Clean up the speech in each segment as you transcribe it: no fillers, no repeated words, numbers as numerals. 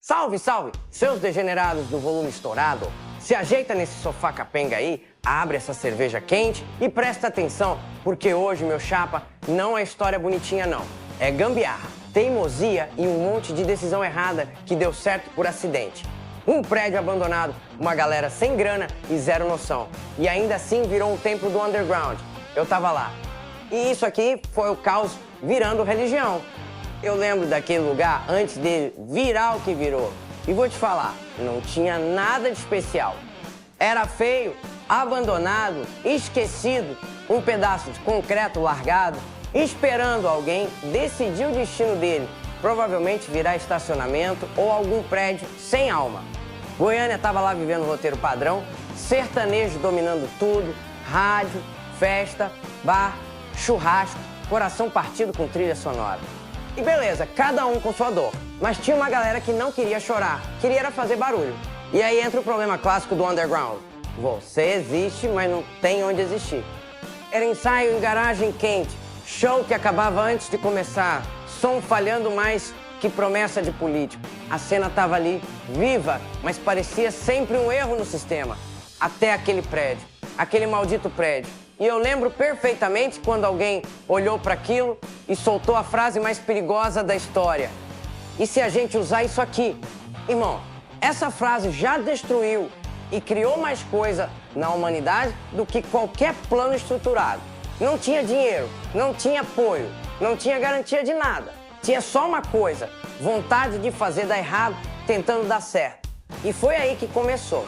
Salve, salve! Seus degenerados do volume estourado, se ajeita nesse sofá capenga aí, abre essa cerveja quente e presta atenção, porque hoje, meu chapa, não é história bonitinha não. É gambiarra, teimosia e um monte de decisão errada que deu certo por acidente. Um prédio abandonado, uma galera sem grana e zero noção. E ainda assim virou um templo do underground. Eu tava lá. E isso aqui foi o caos virando religião. Eu lembro daquele lugar antes de virar o que virou. E vou te falar, não tinha nada de especial. Era feio, abandonado, esquecido, um pedaço de concreto largado, esperando alguém decidir o destino dele. Provavelmente virar estacionamento ou algum prédio sem alma. Goiânia estava lá vivendo o roteiro padrão, sertanejo dominando tudo, rádio, festa, bar, churrasco, coração partido com trilha sonora. E beleza, cada um com sua dor, mas tinha uma galera que não queria chorar, queria era fazer barulho. E aí entra o problema clássico do underground. Você existe, mas não tem onde existir. Era ensaio em garagem quente, show que acabava antes de começar, som falhando mais que promessa de político. A cena tava ali, viva, mas parecia sempre um erro no sistema. Até aquele prédio, aquele maldito prédio. E eu lembro perfeitamente quando alguém olhou para aquilo e soltou a frase mais perigosa da história. E se a gente usar isso aqui? Irmão, essa frase já destruiu e criou mais coisa na humanidade do que qualquer plano estruturado. Não tinha dinheiro, não tinha apoio, não tinha garantia de nada. Tinha só uma coisa, vontade de fazer dar errado, tentando dar certo. E foi aí que começou.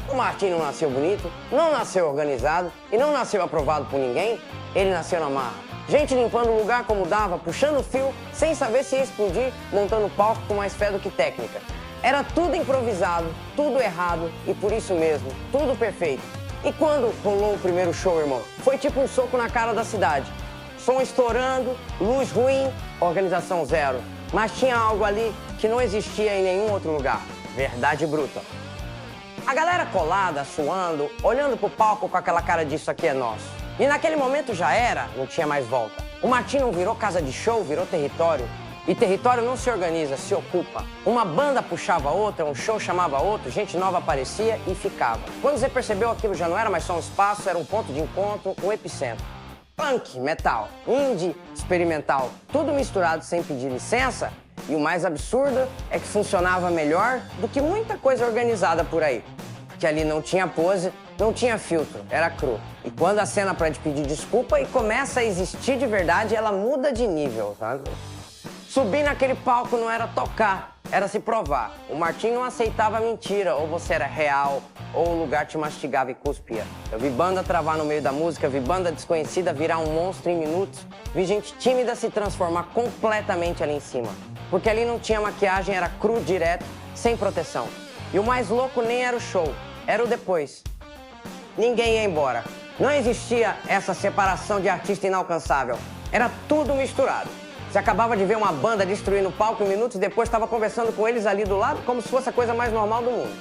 O Martim não nasceu bonito, não nasceu organizado e não nasceu aprovado por ninguém, ele nasceu na marra. Gente limpando o lugar como dava, puxando o fio, sem saber se ia explodir, montando palco com mais fé do que técnica. Era tudo improvisado, tudo errado e por isso mesmo, tudo perfeito. E quando rolou o primeiro show, irmão, foi tipo um soco na cara da cidade. Som estourando, luz ruim, organização zero. Mas tinha algo ali que não existia em nenhum outro lugar. Verdade bruta. A galera colada, suando, olhando pro palco com aquela cara de isso aqui é nosso. E naquele momento já era, não tinha mais volta. O Martim não virou casa de show, virou território. E território não se organiza, se ocupa. Uma banda puxava outra, um show chamava outro, gente nova aparecia e ficava. Quando você percebeu, aquilo já não era mais só um espaço, era um ponto de encontro, um epicentro. Punk, metal, indie, experimental, tudo misturado sem pedir licença. E o mais absurdo é que funcionava melhor do que muita coisa organizada por aí. Que ali não tinha pose, não tinha filtro, era cru. E quando a cena pede pedir desculpa e começa a existir de verdade, ela muda de nível, sabe? Subir naquele palco não era tocar, era se provar. O Martim não aceitava mentira, ou você era real, ou o lugar te mastigava e cuspia. Eu vi banda travar no meio da música, vi banda desconhecida virar um monstro em minutos, vi gente tímida se transformar completamente ali em cima. Porque ali não tinha maquiagem, era cru direto, sem proteção. E o mais louco nem era o show, era o depois. Ninguém ia embora. Não existia essa separação de artista inalcançável. Era tudo misturado. Você acabava de ver uma banda destruindo o palco e minutos depois estava conversando com eles ali do lado como se fosse a coisa mais normal do mundo.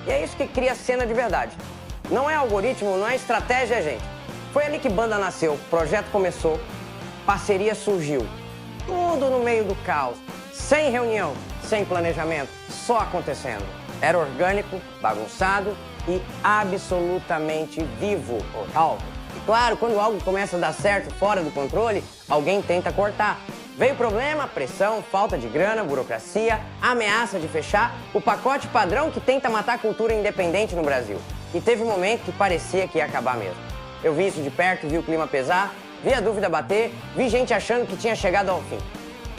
E é isso que cria a cena de verdade. Não é algoritmo, não é estratégia, gente. Foi ali que banda nasceu, projeto começou, parceria surgiu. Tudo no meio do caos. Sem reunião, sem planejamento, só acontecendo. Era orgânico, bagunçado e absolutamente vivo. E claro, quando algo começa a dar certo fora do controle, alguém tenta cortar. Veio problema, pressão, falta de grana, burocracia, ameaça de fechar, o pacote padrão que tenta matar a cultura independente no Brasil. E teve um momento que parecia que ia acabar mesmo. Eu vi isso de perto, vi o clima pesar, vi a dúvida bater, vi gente achando que tinha chegado ao fim.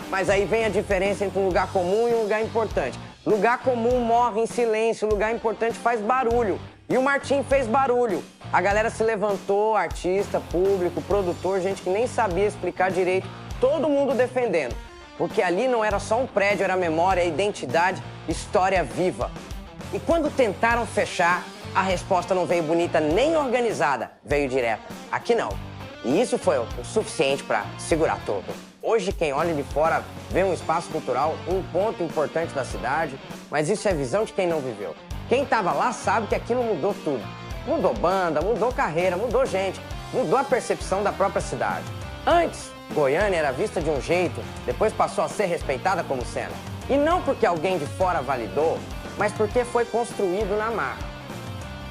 Mas aí vem a diferença entre um lugar comum e um lugar importante. Lugar comum morre em silêncio, lugar importante faz barulho. E o Martim fez barulho. A galera se levantou, artista, público, produtor, gente que nem sabia explicar direito, todo mundo defendendo. Porque ali não era só um prédio, era memória, identidade, história viva. E quando tentaram fechar, a resposta não veio bonita nem organizada, veio direta. Aqui não. E isso foi o suficiente para segurar tudo. Hoje, quem olha de fora vê um espaço cultural, um ponto importante da cidade, mas isso é visão de quem não viveu. Quem estava lá sabe que aquilo mudou tudo. Mudou banda, mudou carreira, mudou gente, mudou a percepção da própria cidade. Antes, Goiânia era vista de um jeito, depois passou a ser respeitada como cena. E não porque alguém de fora validou, mas porque foi construído na marra,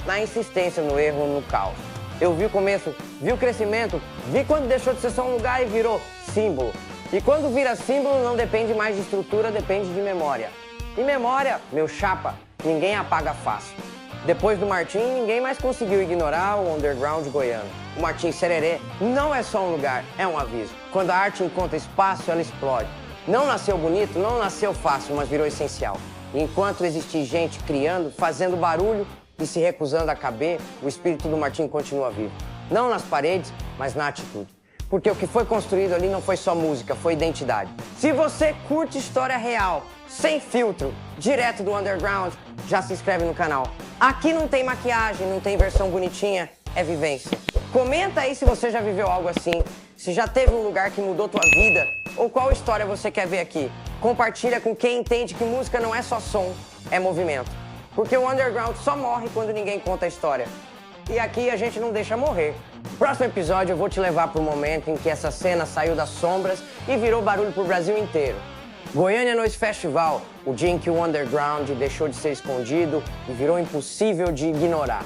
na insistência, no erro, no caos. Eu vi o começo, vi o crescimento, vi quando deixou de ser só um lugar e virou símbolo. E quando vira símbolo, não depende mais de estrutura, depende de memória. E memória, meu chapa, ninguém apaga fácil. Depois do Martim, ninguém mais conseguiu ignorar o underground goiano. O Martim Sererê não é só um lugar, é um aviso. Quando a arte encontra espaço, ela explode. Não nasceu bonito, não nasceu fácil, mas virou essencial. E enquanto existir gente criando, fazendo barulho e se recusando a caber, o espírito do Martim continua vivo. Não nas paredes, mas na atitude. Porque o que foi construído ali não foi só música, foi identidade. Se você curte história real, sem filtro, direto do underground, já se inscreve no canal. Aqui não tem maquiagem, não tem versão bonitinha, é vivência. Comenta aí se você já viveu algo assim, se já teve um lugar que mudou tua vida, ou qual história você quer ver aqui. Compartilha com quem entende que música não é só som, é movimento. Porque o underground só morre quando ninguém conta a história. E aqui a gente não deixa morrer. Próximo episódio eu vou te levar para o momento em que essa cena saiu das sombras e virou barulho pro Brasil inteiro. Goiânia Noise Festival, o dia em que o underground deixou de ser escondido e virou impossível de ignorar.